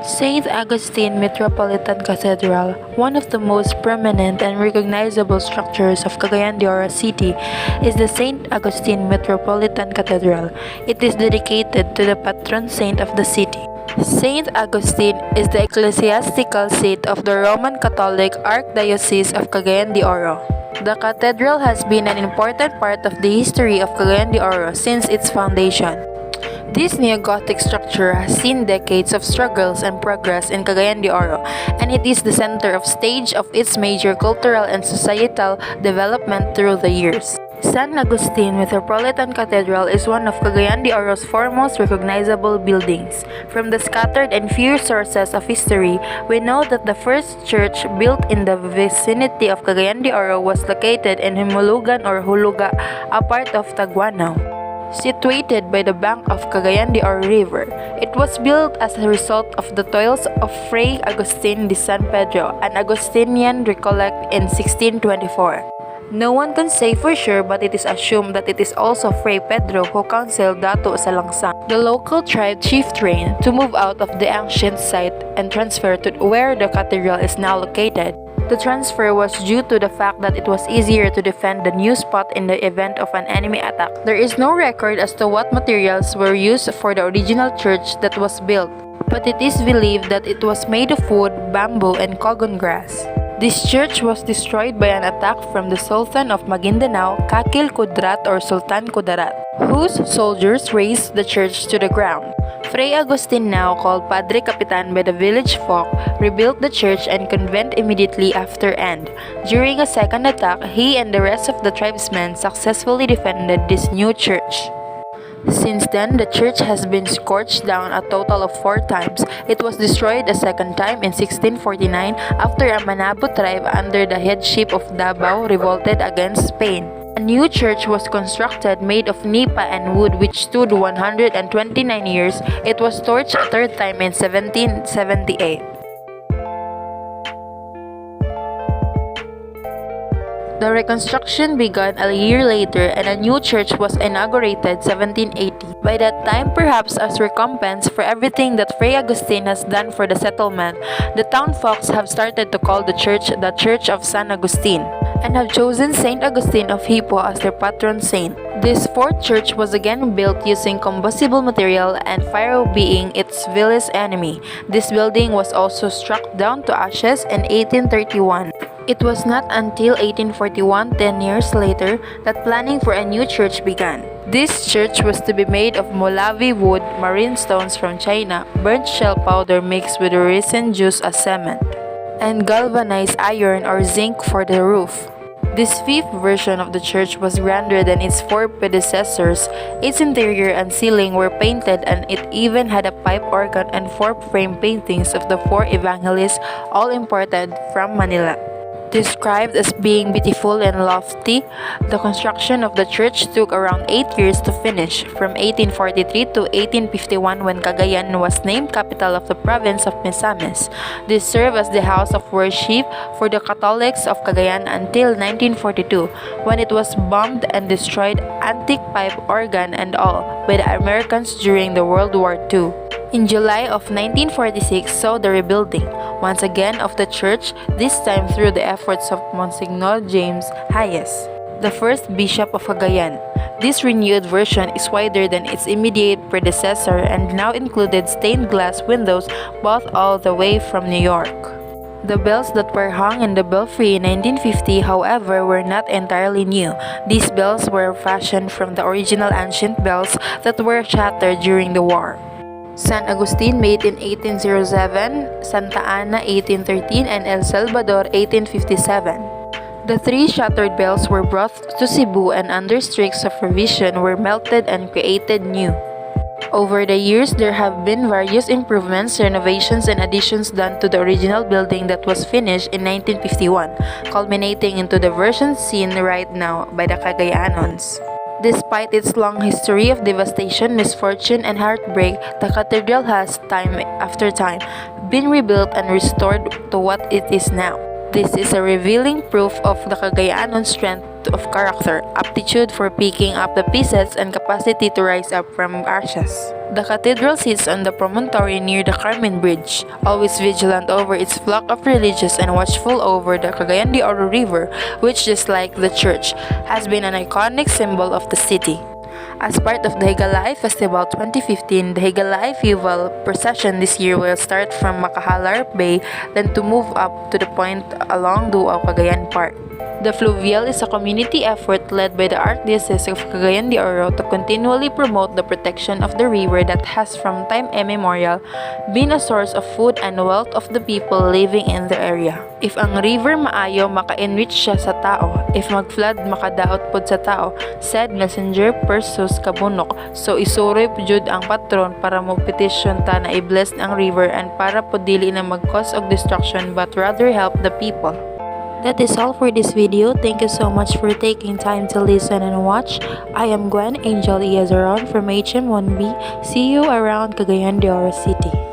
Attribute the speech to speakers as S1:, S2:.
S1: St. Augustine Metropolitan Cathedral, one of the most prominent and recognizable structures of Cagayan de Oro City, is the St. Augustine Metropolitan Cathedral. It is dedicated to the patron saint of the city. St. Augustine is the ecclesiastical seat of the Roman Catholic Archdiocese of Cagayan de Oro. The cathedral has been an important part of the history of Cagayan de Oro since its foundation. This neo-Gothic structure has seen decades of struggles and progress in Cagayan de Oro, and it is the center of stage of its major cultural and societal development through the years. San Agustin Metropolitan Cathedral is one of Cagayan de Oro's foremost recognizable buildings. From the scattered and few sources of history, we know that the first church built in the vicinity of Cagayan de Oro was located in Himulugan or Huluga, a part of Taguanao. Situated by the bank of Cagayan de Oro River, it was built as a result of the toils of Fray Agustin de San Pedro, an Augustinian recollect in 1624. No one can say for sure, but it is assumed that it is also Fray Pedro who counseled Dato Salangsang, the local tribe chieftain, to move out of the ancient site and transfer to where the cathedral is now located. The transfer was due to the fact that it was easier to defend the new spot in the event of an enemy attack. There is no record as to what materials were used for the original church that was built, but it is believed that it was made of wood, bamboo, and cogon grass. This church was destroyed by an attack from the Sultan of Maguindanao, Kakil Kudrat or Sultan Kudarat, whose soldiers razed the church to the ground. Fray Agustin, now called Padre Capitan by the village folk, rebuilt the church and convent immediately after and, during a second attack, he and the rest of the tribesmen successfully defended this new church. Since then, the church has been scorched down a total of 4 times. It was destroyed a second time in 1649 after a Manabo tribe under the headship of Davao revolted against Spain. A new church was constructed made of nipa and wood which stood 129 years. It was torched a third time in 1778. The reconstruction began a year later and a new church was inaugurated 1780. By that time, perhaps as recompense for everything that Fray Agustin has done for the settlement, the town folks have started to call the Church of San Agustin, and have chosen Saint Augustine of Hippo as their patron saint. This fourth church was again built using combustible material and fire being its vilest enemy. This building was also struck down to ashes in 1831. It was not until 1841, 10 years later, that planning for a new church began. This church was to be made of Molavi wood, marine stones from China, burnt shell powder mixed with resin juice as cement, and galvanized iron or zinc for the roof. This fifth version of the church was grander than its 4 predecessors. Its interior and ceiling were painted, and it even had a pipe organ and 4 frame paintings of the 4 evangelists, all imported from Manila. Described as being beautiful and lofty, the construction of the church took around 8 years to finish, from 1843 to 1851 when Cagayan was named capital of the province of Misamis. This served as the house of worship for the Catholics of Cagayan until 1942, when it was bombed and destroyed, antique pipe organ and all, by the Americans during the World War II. In July of 1946 saw the rebuilding, once again of the church, this time through the efforts of Monsignor James Hayes, the first bishop of Cagayan. This renewed version is wider than its immediate predecessor and now included stained glass windows both all the way from New York. The bells that were hung in the belfry in 1950, however, were not entirely new. These bells were fashioned from the original ancient bells that were shattered during the war. San Agustin made in 1807, Santa Ana 1813, and El Salvador 1857. The 3 shattered bells were brought to Cebu and under strict supervision were melted and created new. Over the years, there have been various improvements, renovations, and additions done to the original building that was finished in 1951, culminating into the version seen right now by the Cagayanons. Despite its long history of devastation, misfortune, and heartbreak, the cathedral has, time after time, been rebuilt and restored to what it is now. This is a revealing proof of the Cagayanon's strength of character, aptitude for picking up the pieces, and capacity to rise up from ashes. The cathedral sits on the promontory near the Carmen Bridge, always vigilant over its flock of religious and watchful over the Cagayan de Oro River, which, just like the church, has been an iconic symbol of the city. As part of the Higalay Festival 2015, the Higalay Funeral Procession this year will start from Makahalar Bay, then to move up to the point along Duao Cagayan Park. The Fluvial is a community effort led by the Archdiocese of Cagayan de Oro to continually promote the protection of the river that has from time immemorial been a source of food and wealth of the people living in the area. If ang river maayo, maka-enrich siya sa tao. If mag-flood, makadaot pod sa tao, said Messenger Persus Kabunok. So isuroy jud ang patron para mo petition ta na i-bless ang river and para po dili na mag-cause of destruction but rather help the people. That is all for this video. Thank you so much for taking time to listen and watch. I am Gwen Angel Iazaron from HM1B. See you around Cagayan de Oro City.